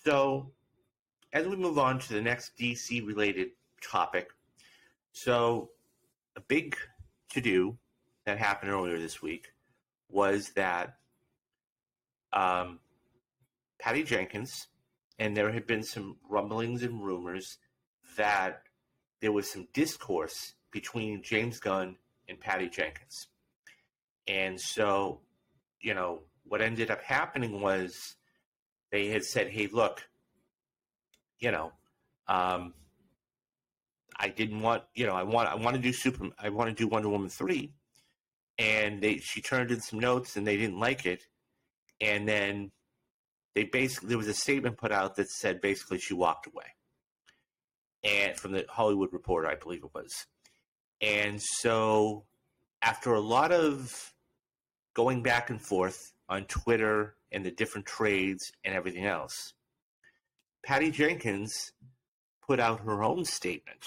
So, as we move on to the next DC-related topic, so a big to-do that happened earlier this week was that Patty Jenkins, and there had been some rumblings and rumors that there was some discourse between James Gunn and Patty Jenkins. And so, what ended up happening was they had said, hey, look, I didn't want, I want to do Wonder Woman 3. And she turned in some notes and they didn't like it. And then there was a statement put out that said basically she walked away. And from the Hollywood Reporter, I believe it was. And so after a lot of going back and forth on Twitter and the different trades and everything else, Patty Jenkins put out her own statement.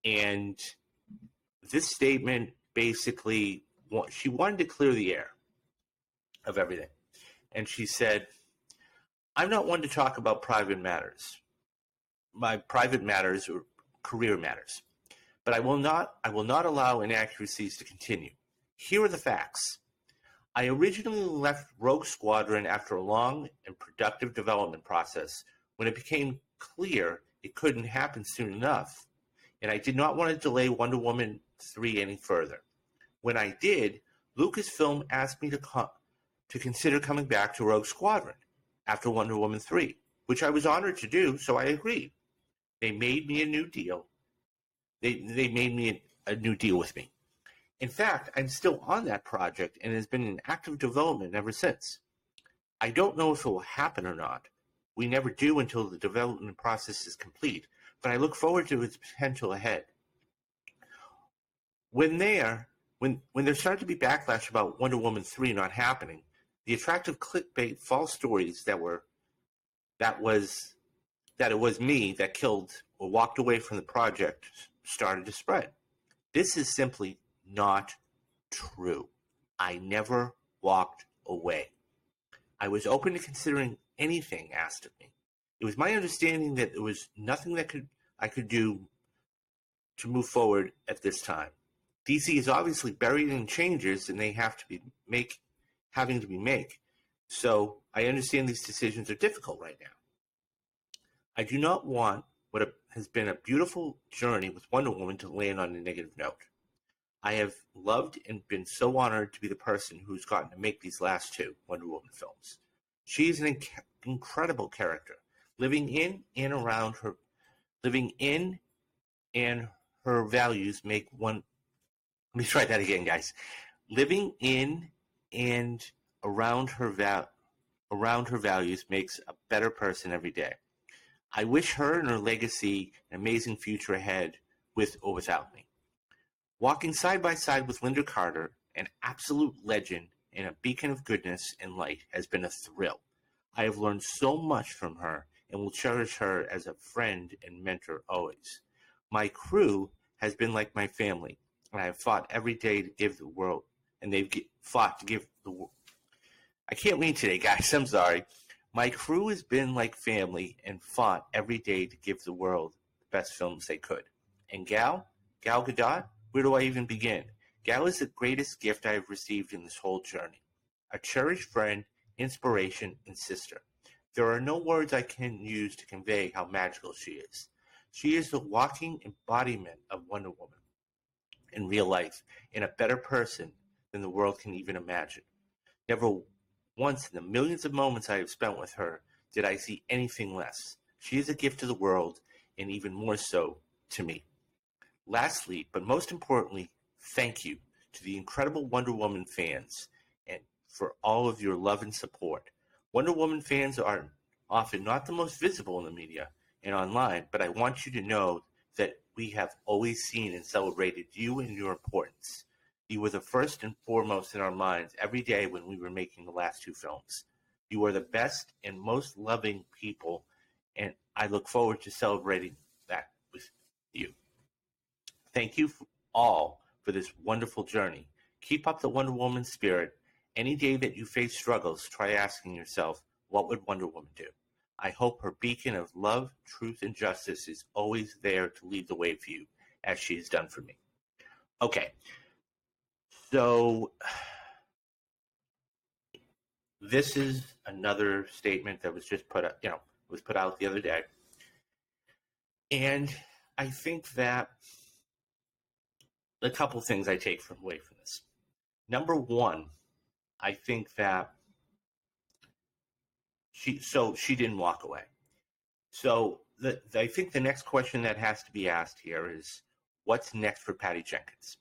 And this statement basically, she wanted to clear the air of everything. And she said, I'm not one to talk about private matters. My private matters or career matters. But I will not allow inaccuracies to continue. Here are the facts. I originally left Rogue Squadron after a long and productive development process when it became clear it couldn't happen soon enough, and I did not want to delay Wonder Woman 3 any further. When I did, Lucasfilm asked me to consider coming back to Rogue Squadron after Wonder Woman 3, which I was honored to do, so I agreed. They made me a new deal. They made me a new deal with me. In fact, I'm still on that project and it has been in active development ever since. I don't know if it will happen or not. We never do until the development process is complete, but I look forward to its potential ahead. When there started to be backlash about Wonder Woman 3 not happening, the attractive clickbait false stories that it was me that killed or walked away from the project started to spread. This is simply not true. I never walked away. I was open to considering anything asked of me. It was my understanding that there was nothing that I could do to move forward at this time. DC is obviously buried in changes and they have to be having to be made. So I understand these decisions are difficult right now. I do not want what has been a beautiful journey with Wonder Woman to land on a negative note. I have loved and been so honored to be the person who's gotten to make these last two Wonder Woman films. She is an incredible character, living in and values make one. Let me try that again, guys. Living in and around her values makes a better person every day. I wish her and her legacy an amazing future ahead, with or without me. Walking side by side with Linda Carter, an absolute legend and a beacon of goodness and light, has been a thrill. I have learned so much from her and will cherish her as a friend and mentor always. My crew has been like my family, and I have fought every day to give the world, and they've fought to give the world. I can't read today, guys. I'm sorry. My crew has been like family and fought every day to give the world the best films they could. And Gal Gadot, where do I even begin? Gal is the greatest gift I have received in this whole journey. A cherished friend, inspiration, and sister. There are no words I can use to convey how magical she is. She is the walking embodiment of Wonder Woman in real life, and a better person than the world can even imagine. Never once in the millions of moments I have spent with her did I see anything less. She is a gift to the world, and even more so to me. Lastly, but most importantly, thank you to the incredible Wonder Woman fans and for all of your love and support. Wonder Woman fans are often not the most visible in the media and online, but I want you to know that we have always seen and celebrated you and your importance. You were the first and foremost in our minds every day when we were making the last two films. You are the best and most loving people, and I look forward to celebrating that with you. Thank you all for this wonderful journey. Keep up the Wonder Woman spirit. Any day that you face struggles, try asking yourself, what would Wonder Woman do? I hope her beacon of love, truth, and justice is always there to lead the way for you, as she has done for me. Okay, so this is another statement that was just put up, was put out the other day. And I think that a couple things I take away from this. Number one, I think that she didn't walk away. So I think the next question that has to be asked here is, what's next for Patty Jenkins?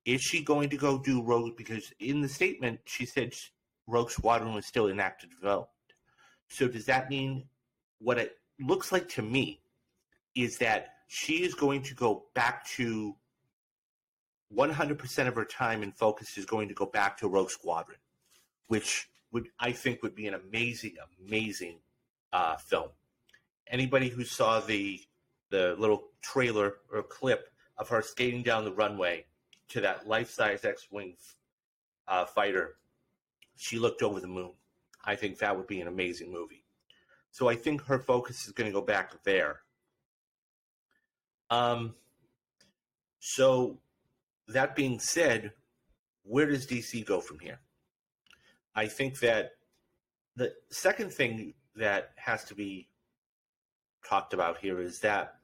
Is she going to go do Rogue? Because in the statement, she said Rogue Squadron was still in active development. So does that mean, what it looks like to me is that she is going to go back to 100% of her time and focus is going to go back to Rogue Squadron, which I think would be an amazing, amazing film. Anybody who saw the little trailer or clip of her skating down the runway to that life-size X-Wing fighter, she looked over the moon. I think that would be an amazing movie. So I think her focus is going to go back there. So that being said, where does DC go from here? I think that the second thing that has to be talked about here is that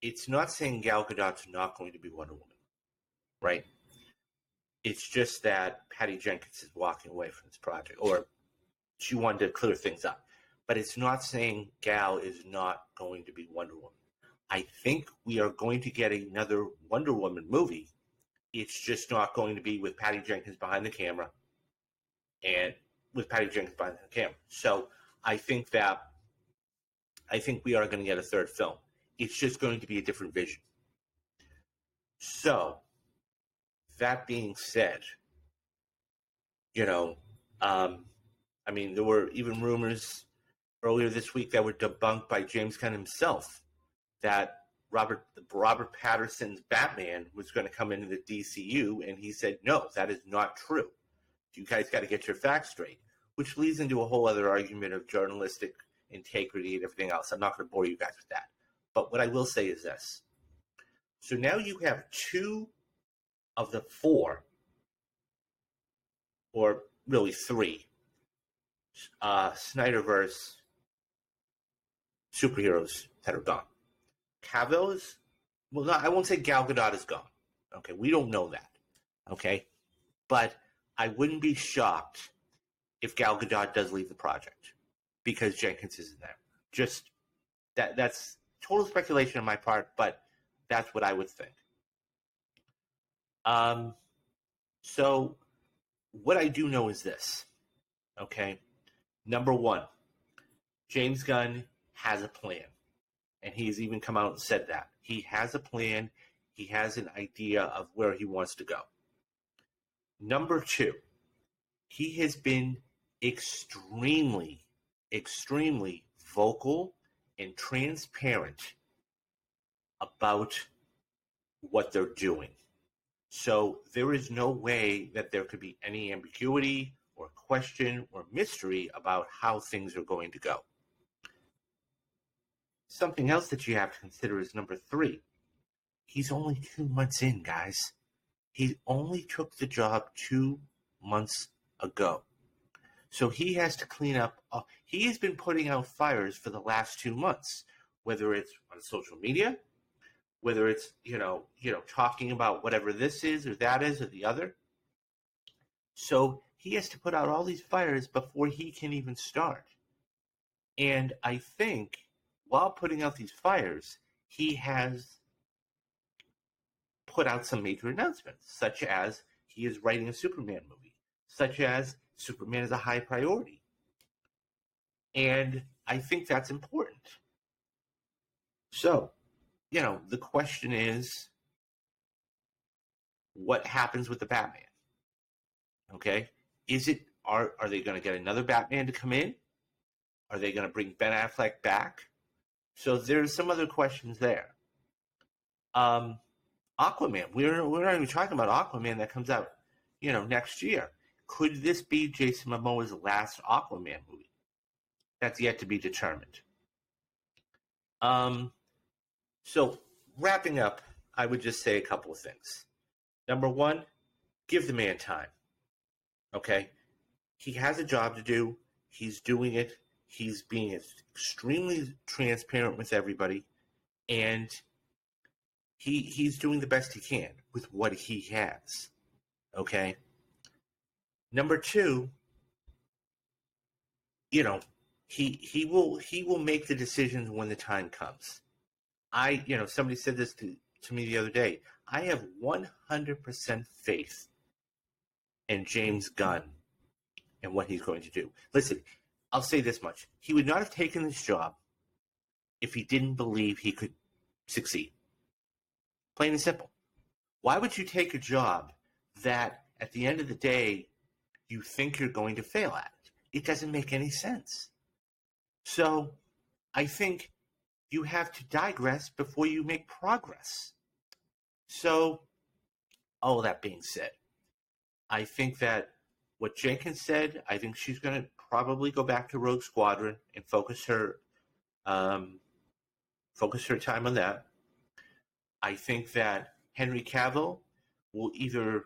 it's not saying Gal Gadot's not going to be Wonder Woman, right? It's just that Patty Jenkins is walking away from this project, or she wanted to clear things up. But it's not saying Gal is not going to be Wonder Woman. I think we are going to get another Wonder Woman movie. It's just not going to be with Patty Jenkins behind the camera and with Patty Jenkins behind the camera. So I think we are going to get a third film. It's just going to be a different vision. So that being said, there were even rumors earlier this week that were debunked by James Gunn himself that Robert Pattinson's Batman was going to come into the DCU, and he said, no, that is not true. You guys got to get your facts straight, which leads into a whole other argument of journalistic integrity and everything else. I'm not going to bore you guys with that. But what I will say is this. So now you have 2 of the 4, or really 3, Snyderverse superheroes that are gone. Cavill is, well, no, I won't say Gal Gadot is gone. Okay, we don't know that. Okay, but I wouldn't be shocked if Gal Gadot does leave the project because Jenkins isn't there. Just that's total speculation on my part, but that's what I would think. So what I do know is this. Okay, number one, James Gunn has a plan. And he's even come out and said that. He has a plan. He has an idea of where he wants to go. Number 2, he has been extremely, extremely vocal and transparent about what they're doing. So there is no way that there could be any ambiguity or question or mystery about how things are going to go. Something else that you have to consider is number 3. He's only 2 months in, guys. He only took the job 2 months ago. So he has to clean up. He has been putting out fires for the last 2 months, whether it's on social media, whether it's, talking about whatever this is or that is or the other. So he has to put out all these fires before he can even start. And I think while putting out these fires, he has put out some major announcements, such as he is writing a Superman movie, such as Superman is a high priority. And I think that's important. So, the question is, what happens with the Batman? Okay? Are they going to get another Batman to come in? Are they going to bring Ben Affleck back? So there's some other questions there. Aquaman. We're not even talking about Aquaman that comes out, next year. Could this be Jason Momoa's last Aquaman movie? That's yet to be determined. So wrapping up, I would just say a couple of things. Number one, give the man time. Okay? He has a job to do. He's doing it. He's being extremely transparent with everybody. And he's doing the best he can with what he has. Okay? Number two, you know, he will make the decisions when the time comes. Somebody said this to me the other day. I have 100% faith in James Gunn and what he's going to do. Listen, I'll say this much. He would not have taken this job if he didn't believe he could succeed. Plain and simple. Why would you take a job that at the end of the day you think you're going to fail at? It doesn't make any sense. So I think you have to digress before you make progress. So, all that being said, I think that what Jenkins said, I think she's going to probably go back to Rogue Squadron and focus her time on that. I think that Henry Cavill will either,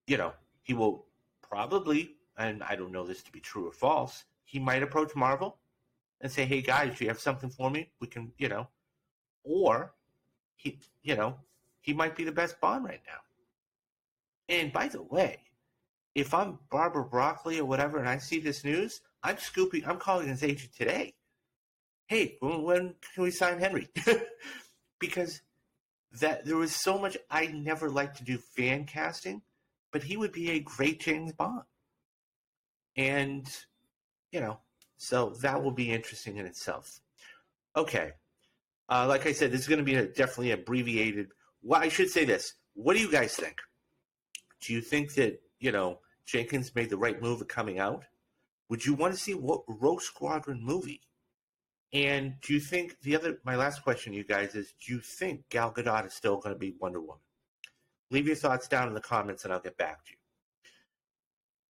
he will probably, and I don't know this to be true or false, he might approach Marvel and say, hey guys, do you have something for me? We can, or he might be the best Bond right now. And by the way, if I'm Barbara Broccoli or whatever and I see this news, I'm calling his agent today. Hey, when can we sign Henry? Because there was so much. I never liked to do fan casting, but he would be a great James Bond. And, so that will be interesting in itself. Okay. Like I said, this is going to be definitely abbreviated. Well, I should say this. What do you guys think? Do you think that, Jenkins made the right move of coming out? Would you want to see what Rogue Squadron movie? And do you think my last question, you guys, is do you think Gal Gadot is still going to be Wonder Woman? Leave your thoughts down in the comments and I'll get back to you.